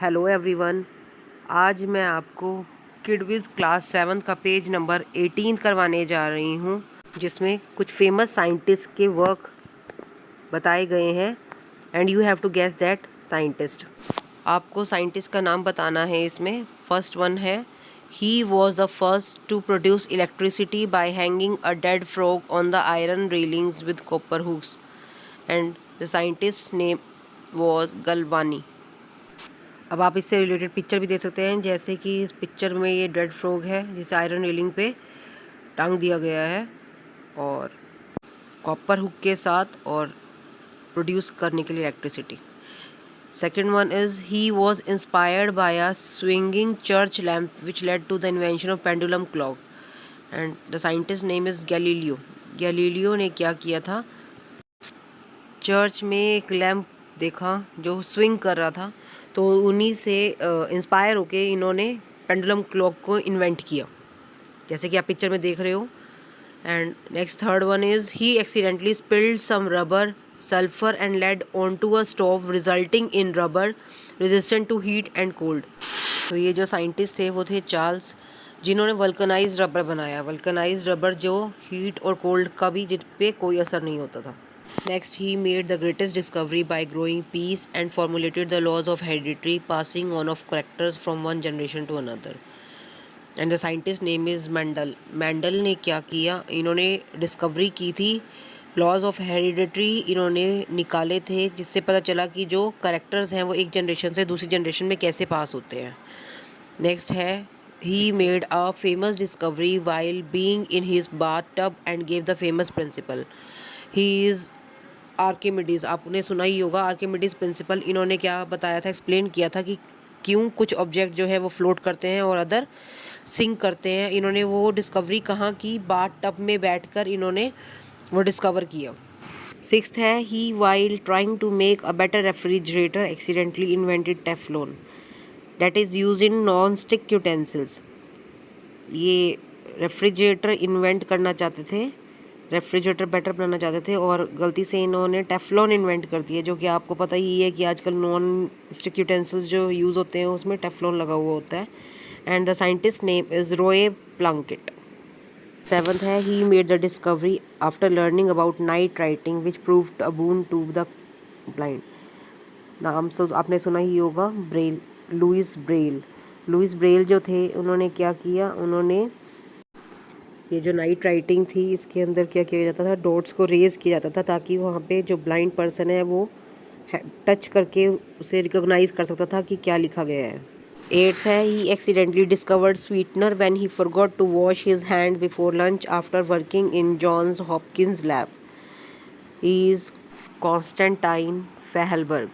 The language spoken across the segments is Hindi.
Hello everyone. आज मैं आपको किडविज क्लास 7 का पेज नंबर 18 करवाने जा रही हूँ, जिसमें कुछ फेमस साइंटिस्ट के वर्क बताए गए हैं and you have to guess that scientist. आपको साइंटिस्ट का नाम बताना है। इसमें फर्स्ट वन है, he was the first to produce electricity by hanging a dead frog on the iron railings with copper hooks and the scientist name was Galvani. अब आप इससे रिलेटेड पिक्चर भी देख सकते हैं, जैसे कि इस पिक्चर में ये डेड फ्रॉग है जिसे आयरन रेलिंग पे टांग दिया गया है और कॉपर हुक के साथ और प्रोड्यूस करने के लिए electricity. Second one is, he was inspired by a swinging church lamp which led to the invention of pendulum clock and the scientist name is Galileo. Galileo ने क्या किया था, चर्च में एक लैम्प देखा जो स्विंग कर रहा था, तो उन्हीं से इंस्पायर होके इन्होंने पेंडुलम क्लॉक को इन्वेंट किया, जैसे कि आप पिक्चर में देख रहे हो। And next third one is, he accidentally spilled some rubber sulphur and lead on to a stove resulting in rubber resistant to heat and cold. तो ये जो साइंटिस्ट थे वो थे चार्ल्स, जिन्होंने वल्कनाइज रबर बनाया। वल्कनाइज रबर जो हीट और कोल्ड का भी जिन पे कोई असर नहीं होता था। Next, he made the greatest discovery by growing peas and formulated the laws of hereditary passing on of characters from one generation to another. And the scientist name is Mendel. Mendel ने क्या किया, इन्होंने डिस्कवरी की थी, लॉज ऑफ हेरिडिटरी इन्होंने निकाले थे, जिससे पता चला कि जो करेक्टर्स हैं वो एक जनरेशन से दूसरी जनरेशन में कैसे पास होते हैं। नेक्स्ट है, he made a famous discovery while being in his bathtub and gave the famous principle. He is Archimedes. आपने सुना ही होगा आर्किमिडीज़ प्रिंसिपल। इन्होंने क्या बताया था, एक्सप्लेन किया था कि क्यों कुछ ऑब्जेक्ट जो है वो फ्लोट करते हैं और अदर सिंक करते हैं। इन्होंने वो डिस्कवरी कहाँ की, बाथ टब में बैठकर इन्होंने वो डिस्कवर किया। सिक्स्थ है, he while trying to make a better refrigerator accidentally invented Teflon that is use in non stick utensils. ये रेफ्रिजरेटर इन्वेंट करना चाहते थे, रेफ्रिजरेटर बेटर बनाना चाहते थे और गलती से इन्होंने टेफ्लॉन इन्वेंट कर दिया, जो कि आपको पता ही है कि आजकल नॉन स्टिक यूटेंसिल्स जो यूज़ होते हैं उसमें टेफ्लॉन लगा हुआ होता है। And the scientist name is Roy Plunkett. Seventh है, he made the discovery after learning about night writing which proved a boon to the blind. नाम तो आपने सुना ही होगा, Braille, Louis Braille. Louis Braille जो थे उन्होंने क्या किया, उन्होंने ये जो नाइट राइटिंग थी इसके अंदर क्या किया जाता था, डॉट्स को रेज किया जाता था ताकि वहाँ पे जो ब्लाइंड पर्सन है वो टच करके उसे रिकॉग्नाइज कर सकता था कि क्या लिखा गया है। एट्थ है, he accidentally discovered sweetener when he forgot to wash his hand before lunch after working in Johns Hopkins lab. He is Constantine Fahlberg.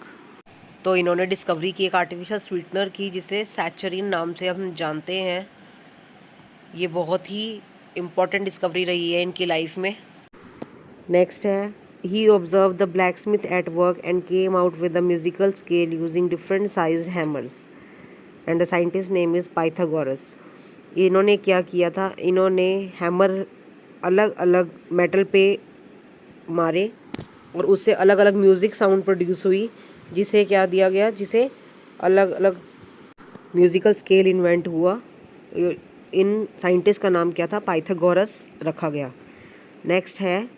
तो इन्होंने डिस्कवरी की एक आर्टिफिशियल स्वीटनर की जिसे सैचरीन नाम से हम जानते हैं। ये बहुत ही इम्पॉर्टेंट डिस्कवरी रही है इनकी लाइफ में। नेक्स्ट है, he observe the blacksmith at work and came out with the musical scale using different sized hammers and the scientist name is Pythagoras. इन्होंने क्या किया था, इन्होंने हैमर अलग अलग मेटल पे मारे और उससे अलग अलग म्यूज़िक साउंड प्रोड्यूस हुई, जिसे क्या दिया गया, जिसे अलग अलग म्यूज़िकल स्केल इन्वेंट हुआ। इन साइंटिस्ट का नाम क्या था, पाइथागोरस रखा गया। नेक्स्ट है,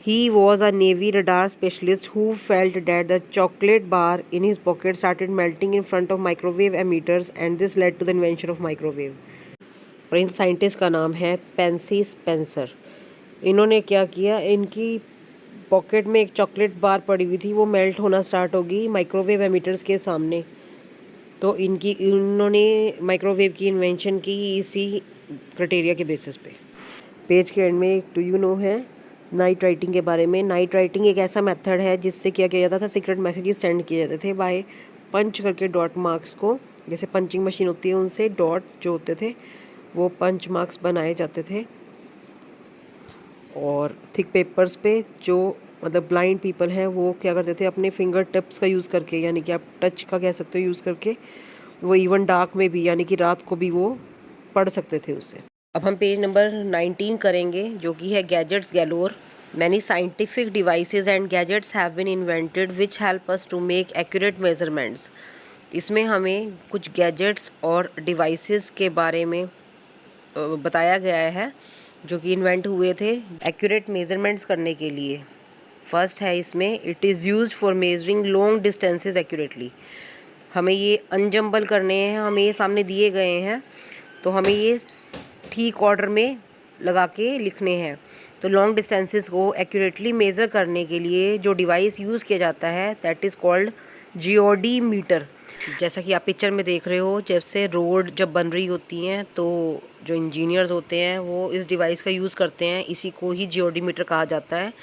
he was a navy radar specialist who felt that the chocolate bar in his pocket started melting in front of microwave emitters and this led to the invention of microwave. और इन साइंटिस्ट का नाम है पेंसी स्पेंसर। इन्होंने क्या किया, इनकी पॉकेट में एक चॉकलेट बार पड़ी हुई थी, वो मेल्ट होना स्टार्ट होगी माइक्रोवेव एमीटर्स के सामने, तो इन्होंने माइक्रोवेव की इन्वेंशन की इसी क्राइटेरिया के बेसिस पे। पेज के एंड में एक डू यू नो है नाइट राइटिंग के बारे में। नाइट राइटिंग एक ऐसा मेथड है जिससे क्या किया जाता था, सीक्रेट मैसेजेस सेंड किए जाते थे बाय पंच करके डॉट मार्क्स को, जैसे पंचिंग मशीन होती है उनसे डॉट जो होते थे वो पंच मार्क्स बनाए जाते थे और थिक पेपर्स पे जो मतलब ब्लाइंड पीपल हैं वो क्या करते थे, अपने फिंगर टिप्स का यूज़ करके, यानी कि आप टच का कह सकते हो यूज़ करके, वो इवन डार्क में भी यानी कि रात को भी वो पढ़ सकते थे उससे। अब हम पेज नंबर 19 करेंगे, जो कि है gadgets galore. Many scientific devices and gadgets have been invented which help us to make accurate measurements इसमें हमें कुछ गैजेट्स और डिवाइसेस के बारे में बताया गया है जो कि इन्वेंट हुए थे एक्यूरेट मेजरमेंट्स करने के लिए। फर्स्ट है इसमें, it is used for measuring long distances accurately. हमें ये अनजम्बल करने हैं, हमें ये सामने दिए गए हैं तो हमें ये ठीक ऑर्डर में लगा के लिखने हैं। तो लॉन्ग डिस्टेंसेस को एक्यूरेटली मेज़र करने के लिए जो डिवाइस यूज़ किया जाता है दैट इज़ कॉल्ड जियोडी मीटर। जैसा कि आप पिक्चर में देख रहे हो, जैसे रोड जब बन रही होती हैं तो जो इंजीनियर्स होते हैं वो इस डिवाइस का यूज़ करते हैं। इसी को ही जियोडी मीटर कहा जाता है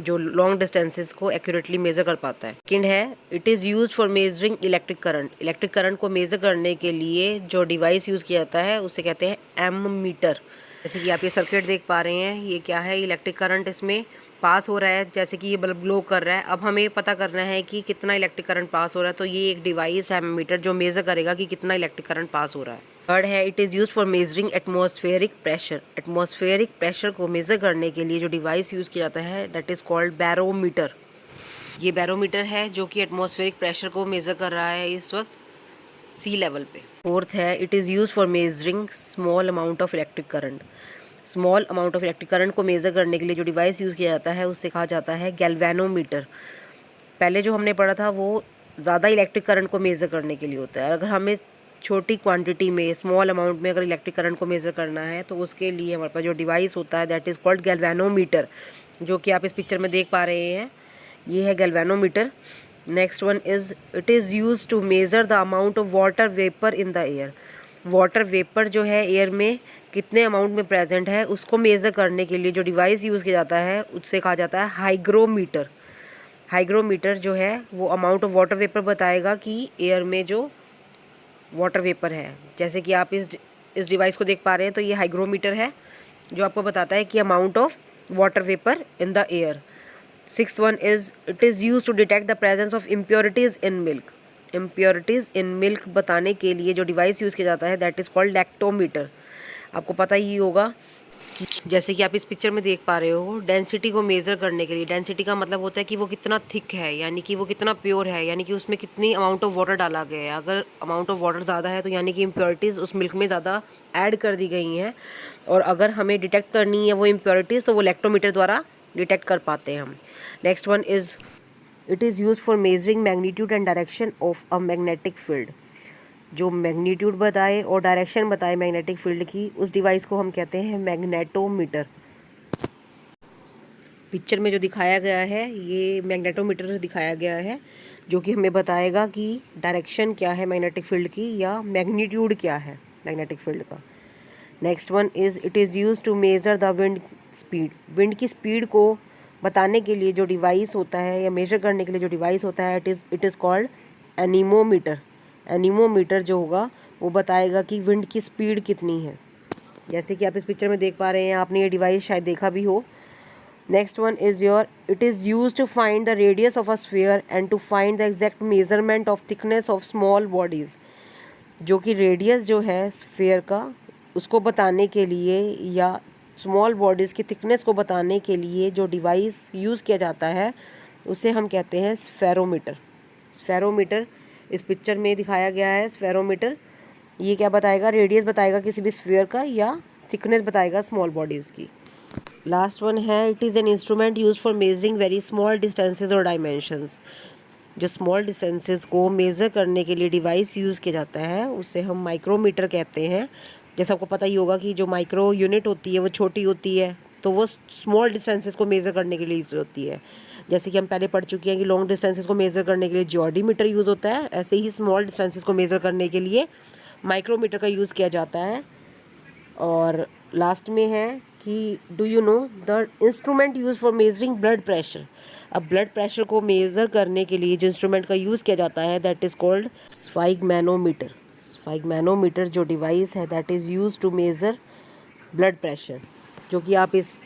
जो लॉन्ग डिस्टेंसेस को एक्यूरेटली मेज़र कर पाता है। सेकंड है, it is used for measuring electric current. Electric current को मेज़र करने के लिए जो डिवाइस यूज़ किया जाता है उसे कहते हैं एम मीटर। जैसे कि आप ये सर्किट देख पा रहे हैं, ये क्या है, इलेक्ट्रिक करंट इसमें पास हो रहा है। जैसे कि ये बल्ब ग्लो कर रहा है। अब हमें पता करना है कि कितना इलेक्ट्रिक करंट पास हो रहा है, तो ये एक डिवाइस है एमीटर जो मेज़र करेगा कि कितना इलेक्ट्रिक करंट पास हो रहा है। थर्ड है, it is used for measuring atmospheric pressure. Atmospheric pressure को मेज़र करने के लिए जो डिवाइस यूज़ किया जाता है दैट इज़ कॉल्ड बैरोमीटर। ये बैरोमीटर है जो कि एटमॉस्फेरिक प्रेशर को मेज़र कर रहा है इस वक्त सी लेवल पे। फोर्थ है, it is used for measuring small amount of electric current. Small amount of electric current को मेज़र करने के लिए जो डिवाइस यूज़ किया जाता है उससे कहा जाता है गैल्वेनोमीटर। पहले जो हमने पढ़ा था वो ज़्यादा इलेक्ट्रिक करंट को मेज़र करने के लिए होता है। अगर हमें छोटी क्वांटिटी में, स्मॉल अमाउंट में अगर इलेक्ट्रिक करंट को मेज़र करना है तो उसके लिए हमारे पास जो डिवाइस होता है दैट इज़ कॉल्ड गैल्वेनोमीटर, जो कि आप इस पिक्चर में देख पा रहे हैं। ये है galvanometer. Next one is, it is used to measure the amount of water vapour in the air. Water vapour जो है एयर में कितने अमाउंट में प्रेजेंट है उसको मेज़र करने के लिए जो डिवाइस यूज़ किया जाता है उससे कहा जाता है हाइग्रोमीटर। हाइग्रोमीटर जो है वो अमाउंट ऑफ वाटर वेपर बताएगा कि एयर में जो वाटर वेपर है। जैसे कि आप इस डिवाइस को देख पा रहे हैं, तो ये हाइग्रोमीटर है जो आपको बताता है कि amount of water vapour in the air. Sixth one is, it is used to detect the presence of impurities in milk. Impurities in milk बताने के लिए जो डिवाइस यूज़ किया जाता है दैट इज़ कॉल्ड लैक्टोमीटर। आपको पता ही होगा कि जैसे कि आप इस पिक्चर में देख पा रहे हो, डेंसिटी को मेज़र करने के लिए, डेंसिटी का मतलब होता है कि वो कितना थिक है, यानी कि वो कितना प्योर है, यानी कि उसमें कितनी अमाउंट ऑफ वाटर डाला गया है। अगर अमाउंट ऑफ वाटर ज़्यादा है तो यानी कि इम्प्योरिटीज़ उस मिल्क में ज़्यादा ऐड कर दी गई हैं, और अगर हमें डिटेक्ट करनी है वो इम्प्योरिटीज़ तो वो लैक्टोमीटर द्वारा डिटेक्ट कर पाते हैं हम। Next one is, it is used for measuring magnitude and direction of a magnetic field. जो मैग्नीट्यूड बताए और डायरेक्शन बताए मैग्नेटिक फील्ड की, उस डिवाइस को हम कहते हैं मैग्नेटोमीटर। पिक्चर में जो दिखाया गया है ये मैग्नेटोमीटर दिखाया गया है जो कि हमें बताएगा कि डायरेक्शन क्या है मैग्नेटिक फील्ड की या मैग्नीट्यूड क्या है मैग्नेटिक फील्ड का। Next one is, it is used to measure the wind speed. Wind की स्पीड को बताने के लिए जो डिवाइस होता है या मेजर करने के लिए जो डिवाइस होता है it is called anemometer. Anemometer जो होगा वो बताएगा कि विंड की स्पीड कितनी है। जैसे कि आप इस पिक्चर में देख पा रहे हैं, आपने ये डिवाइस शायद देखा भी हो। Next one is your, it is used to find the radius of a sphere and to find the exact measurement of thickness of small bodies. जो कि रेडियस जो है स्फीयर का उसको बताने के लिए या स्मॉल बॉडीज़ की थिकनेस को बताने के लिए जो डिवाइस यूज़ किया जाता है उसे हम कहते हैं स्फेरोमीटर। स्फेरोमीटर इस पिक्चर में दिखाया गया है। स्फेरोमीटर ये क्या बताएगा, रेडियस बताएगा किसी भी स्फीयर का या थिकनेस बताएगा स्मॉल बॉडीज़ की। लास्ट वन है, it is an instrument use for measuring very small distances और डायमेंशंस। जो स्मॉल डिस्टेंसेज को मेज़र करने के लिए डिवाइस यूज़ किया जाता है उसे हम माइक्रोमीटर कहते हैं। जैसे आपको पता ही होगा कि जो माइक्रो यूनिट होती है वो छोटी होती है, तो वो स्मॉल डिस्टेंसेस को मेज़र करने के लिए यूज़ होती है। जैसे कि हम पहले पढ़ चुके हैं कि लॉन्ग डिस्टेंसेस को मेज़र करने के लिए जियोडीमीटर यूज़ होता है, ऐसे ही स्मॉल डिस्टेंसेस को मेज़र करने के लिए माइक्रोमीटर का यूज़ किया जाता है। और लास्ट में है कि do you know the instrument use for measuring blood pressure. अब ब्लड प्रेशर को मेज़र करने के लिए जो इंस्ट्रूमेंट का यूज़ किया जाता है that is called sphygmomanometer. Sphygmomanometer जो डिवाइस है that is used to measure blood pressure, जो कि आप इस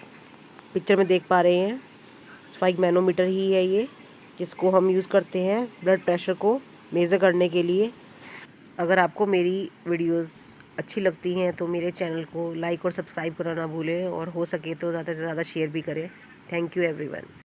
पिक्चर में देख पा रहे हैं। स्फिग्मेनोमीटर ही है ये जिसको हम यूज़ करते हैं ब्लड प्रेशर को मेज़र करने के लिए। अगर आपको मेरी वीडियोस अच्छी लगती हैं तो मेरे चैनल को लाइक और सब्सक्राइब करना ना भूलें, और हो सके तो ज़्यादा से ज़्यादा शेयर भी करें। Thank you everyone.